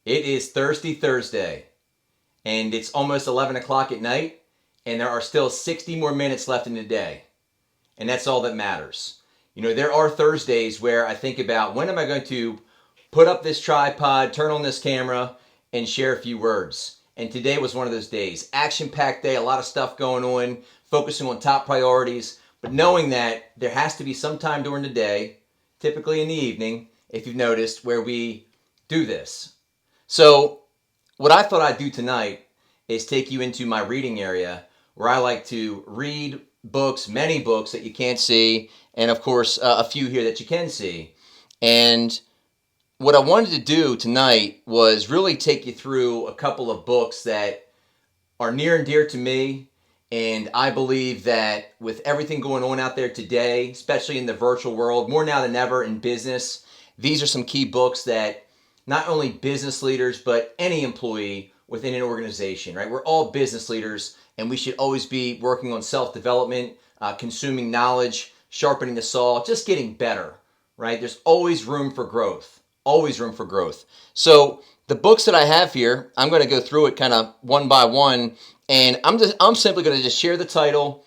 It is Thirsty Thursday, and it's almost 11 o'clock at night, and there are still 60 more minutes left in the day. And that's all that matters. There are Thursdays where I think about when am I going to put up this tripod, turn on this camera, and share a few words. And today was one of those days. Action-packed day, a lot of stuff going on, focusing on top priorities, but knowing that there has to be some time during the day, typically in the evening, if you've noticed, where we do this. So what I thought I'd do tonight is take you into my reading area where I like to read books, many books that you can't see, and of course a few here that you can see. And what I wanted to do tonight was really take you through a couple of books that are near and dear to me. And I believe that with everything going on out there today, especially in the virtual world, more now than ever in business, these are some key books that not only business leaders, but any employee within an organization, right? We're all business leaders, and we should always be working on self-development, consuming knowledge, sharpening the saw, just getting better, right? There's always room for growth, always room for growth. So the books that I have here, I'm going to go through it kind of one by one, and I'm simply going to just share the title,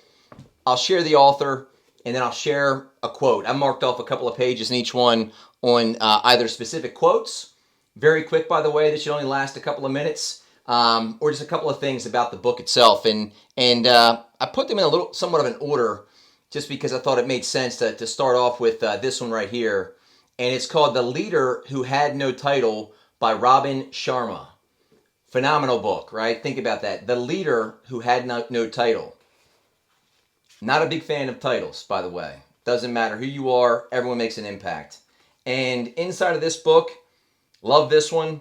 I'll share the author, and then I'll share a quote. I marked off a couple of pages in each one on either specific quotes, very quick by the way, this should only last a couple of minutes, or just a couple of things about the book itself. And I put them in somewhat of an order just because I thought it made sense to start off with this one right here. And it's called The Leader Who Had No Title by Robin Sharma. Phenomenal book, right? Think about that. The Leader Who Had No Title. Not a big fan of titles, by the way. Doesn't matter who you are, everyone makes an impact. And inside of this book, love this one,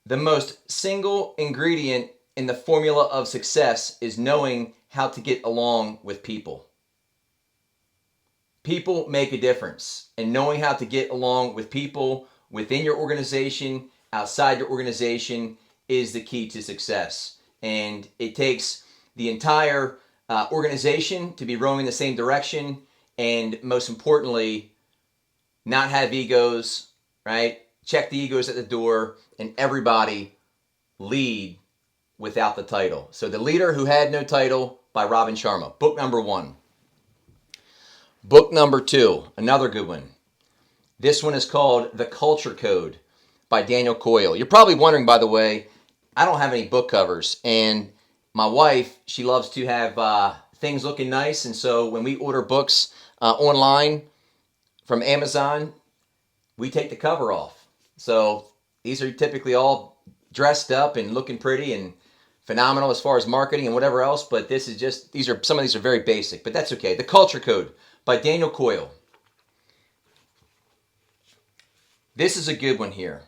the most single ingredient in the formula of success is knowing how to get along with people. People make a difference, and knowing how to get along with people within your organization, outside your organization, is the key to success. And it takes the entire organization to be rowing in the same direction, and most importantly, not have egos, right? Check the egos at the door, and everybody lead without the title. So The Leader Who Had No Title by Robin Sharma, book number 1. Book number 2, another good one. This one is called The Culture Code by Daniel Coyle. You're probably wondering, by the way, I don't have any book covers, and my wife, she loves to have things looking nice, and so when we order books online from Amazon, we take the cover off. So these are typically all dressed up and looking pretty and phenomenal as far as marketing and whatever else, but this is just, some of these are very basic, but that's okay. The Culture Code by Daniel Coyle. This is a good one here.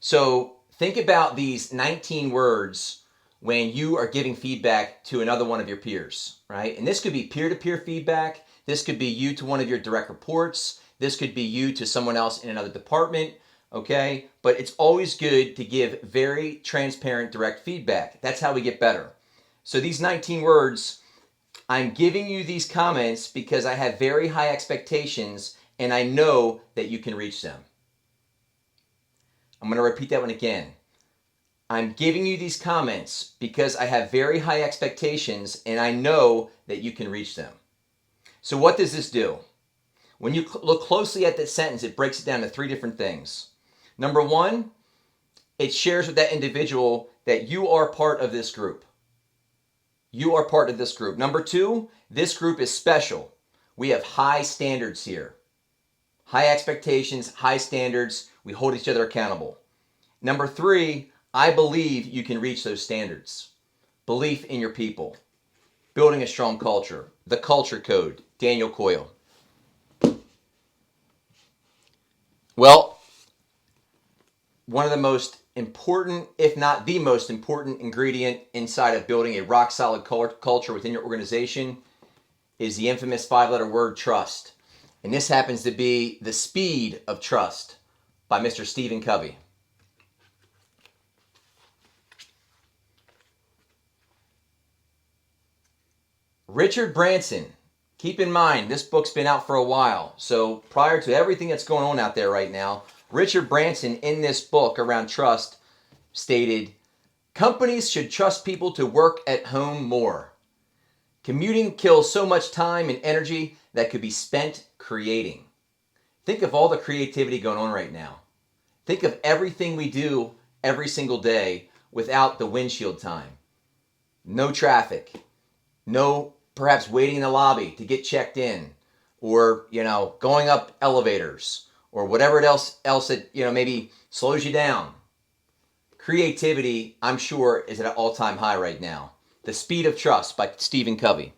So think about these 19 words when you are giving feedback to another one of your peers, right? And this could be peer-to-peer feedback. This could be you to one of your direct reports. This could be you to someone else in another department, okay? But it's always good to give very transparent, direct feedback. That's how we get better. So these 19 words, I'm giving you these comments because I have very high expectations and I know that you can reach them. I'm going to repeat that one again. I'm giving you these comments because I have very high expectations and I know that you can reach them. So what does this do? When you look closely at this sentence, it breaks it down to 3 different things. Number 1, it shares with that individual that you are part of this group. You are part of this group. Number 2, this group is special. We have high standards here. High expectations, high standards. We hold each other accountable. Number 3, I believe you can reach those standards. Belief in your people. Building a strong culture. The Culture Code, Daniel Coyle. Well, one of the most important, if not the most important ingredient inside of building a rock-solid culture within your organization is the infamous 5-letter word trust. And this happens to be The Speed of Trust by Mr. Stephen Covey. Richard Branson. Keep in mind, this book's been out for a while. So prior to everything that's going on out there right now, Richard Branson, in this book around trust, stated, companies should trust people to work at home more. Commuting kills so much time and energy that could be spent creating. Think of all the creativity going on right now. Think of everything we do every single day without the windshield time. No traffic. No perhaps waiting in the lobby to get checked in, or going up elevators, or whatever else that maybe slows you down. Creativity, I'm sure, is at an all-time high right now. The Speed of Trust by Stephen Covey.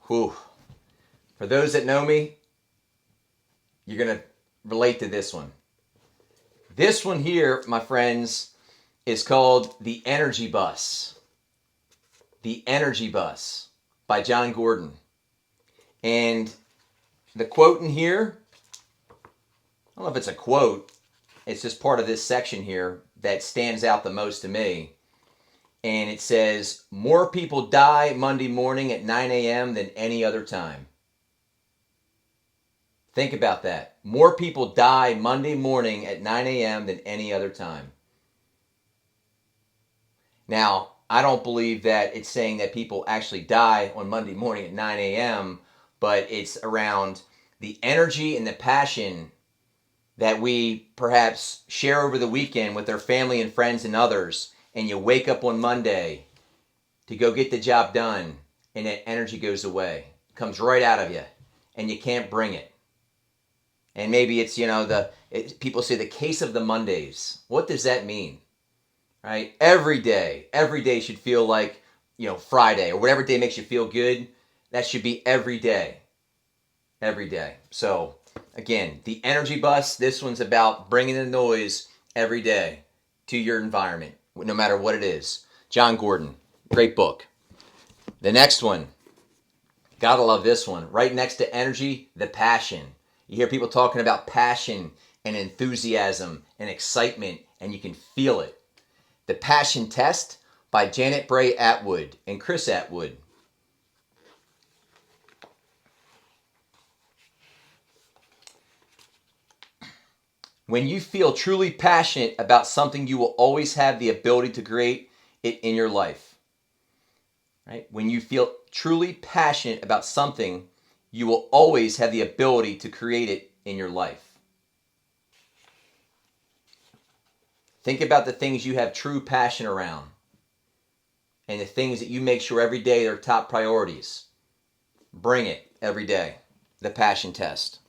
Whew. For those that know me, you're going to relate to this one. This one here, my friends, is called The Energy Bus. The Energy Bus by John Gordon. And the quote in here, I don't know if it's a quote, it's just part of this section here that stands out the most to me. And it says, more people die Monday morning at 9 a.m. than any other time. Think about that. More people die Monday morning at 9 a.m. than any other time. Now, I don't believe that it's saying that people actually die on Monday morning at 9 a.m., but it's around the energy and the passion that we perhaps share over the weekend with our family and friends and others, and you wake up on Monday to go get the job done, and that energy goes away. It comes right out of you, and you can't bring it. And maybe it's, people say the case of the Mondays. What does that mean? Right? Every day should feel like, Friday, or whatever day makes you feel good. That should be every day. Every day. So, again, the Energy Bus, this one's about bringing the noise every day to your environment, no matter what it is. John Gordon, great book. The next one, gotta love this one. Right next to energy, the passion. You hear people talking about passion and enthusiasm and excitement, and you can feel it. The Passion Test by Janet Bray Atwood and Chris Atwood. When you feel truly passionate about something, you will always have the ability to create it in your life. Right? When you feel truly passionate about something, you will always have the ability to create it in your life. Think about the things you have true passion around, and the things that you make sure every day are top priorities. Bring it every day. The Passion Test.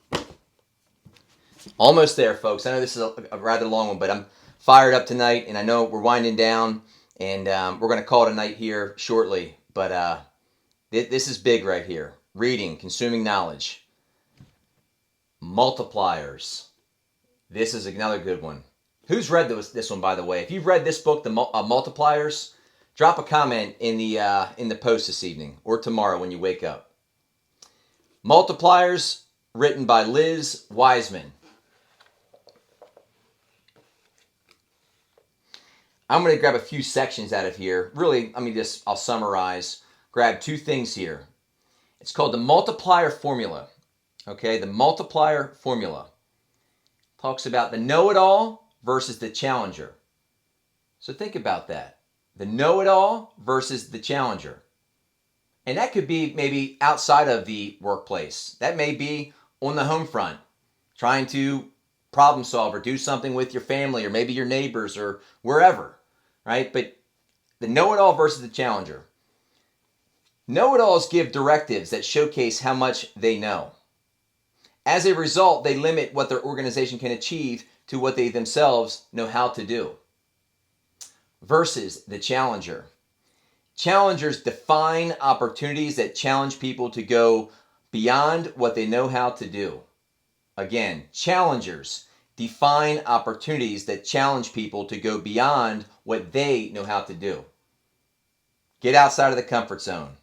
Almost there, folks. I know this is a rather long one, but I'm fired up tonight, and I know we're winding down, and we're going to call it a night here shortly. But this is big right here. Reading, consuming knowledge. Multipliers. This is another good one. Who's read this one, by the way? If you've read this book, the Multipliers, drop a comment in the post this evening or tomorrow when you wake up. Multipliers, written by Liz Wiseman. I'm going to grab a few sections out of here. Really, I'll summarize. Grab two things here. It's called the multiplier formula. Okay, the multiplier formula talks about the know-it-all versus the challenger. So think about that. The know-it-all versus the challenger. And that could be maybe outside of the workplace. That may be on the home front, trying to problem solve or do something with your family or maybe your neighbors or wherever, right? But the know-it-all versus the challenger. Know-it-alls give directives that showcase how much they know. As a result, they limit what their organization can achieve to what they themselves know how to do. Versus the challenger. Challengers define opportunities that challenge people to go beyond what they know how to do. Again, challengers define opportunities that challenge people to go beyond what they know how to do. Get outside of the comfort zone.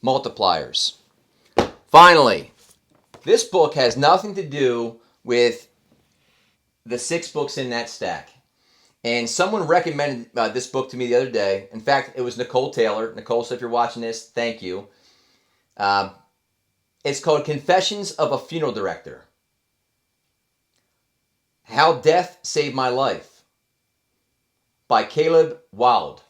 Multipliers. Finally, this book has nothing to do with the 6 books in that stack. And someone recommended this book to me the other day. In fact, it was Nicole Taylor. Nicole, so if you're watching this, thank you. It's called Confessions of a Funeral Director. How Death Saved My Life by Caleb Wilde.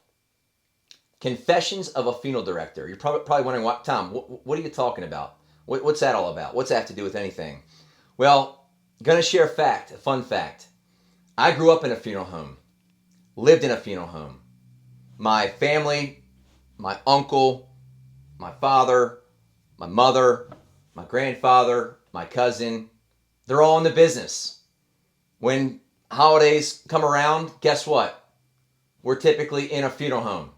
Confessions of a Funeral Director. You're probably wondering, Tom, what are you talking about? What's that all about? What's that have to do with anything? Well, I'm going to share a fun fact. I grew up in a funeral home, lived in a funeral home. My family, my uncle, my father, my mother, my grandfather, my cousin, they're all in the business. When holidays come around, guess what? We're typically in a funeral home,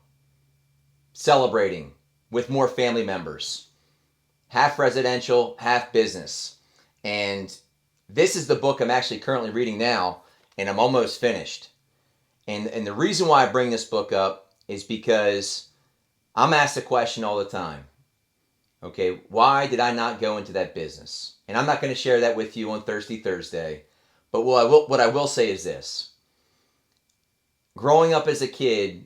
celebrating with more family members. Half residential, half business. And this is the book I'm actually currently reading now, and I'm almost finished. And the reason why I bring this book up is because I'm asked the question all the time. Okay, why did I not go into that business? And I'm not going to share that with you on Thursday. But what I will say is this. Growing up as a kid,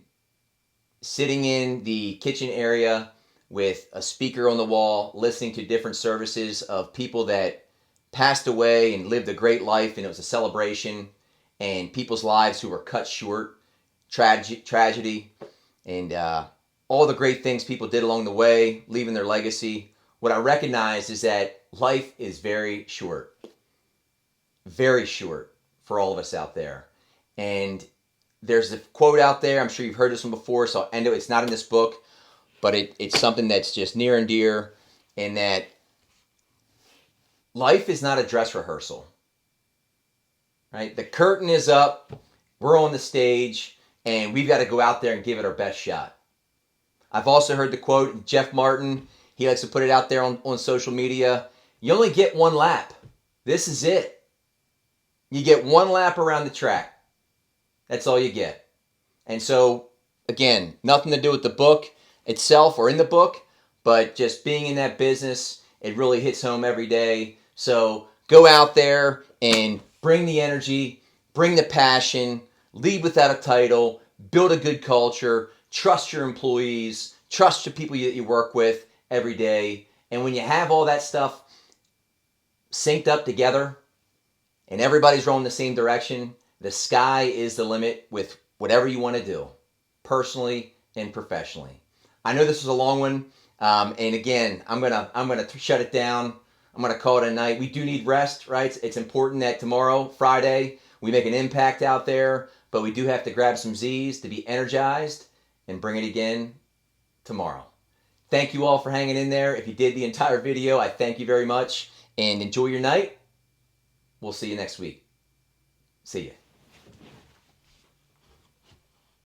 sitting in the kitchen area with a speaker on the wall, listening to different services of people that passed away and lived a great life, and it was a celebration, and people's lives who were cut short, tragedy, and all the great things people did along the way, leaving their legacy. What I recognize is that life is very short for all of us out there. And there's a quote out there, I'm sure you've heard this one before, so I'll end it. It's not in this book, but it's something that's just near and dear, in that life is not a dress rehearsal, right? The curtain is up, we're on the stage, and we've got to go out there and give it our best shot. I've also heard the quote, Jeff Martin, he likes to put it out there on social media, you only get one lap. This is it. You get one lap around the track. That's all you get. And so, again, nothing to do with the book itself or in the book, but just being in that business, it really hits home every day. So go out there and bring the energy, bring the passion, lead without a title, build a good culture, trust your employees, trust the people that you work with every day. And when you have all that stuff synced up together and everybody's rowing the same direction, the sky is the limit with whatever you want to do, personally and professionally. I know this was a long one, and again, I'm gonna shut it down. I'm gonna call it a night. We do need rest, right? It's important that tomorrow, Friday, we make an impact out there, but we do have to grab some Z's to be energized and bring it again tomorrow. Thank you all for hanging in there. If you did the entire video, I thank you very much, and enjoy your night. We'll see you next week. See you.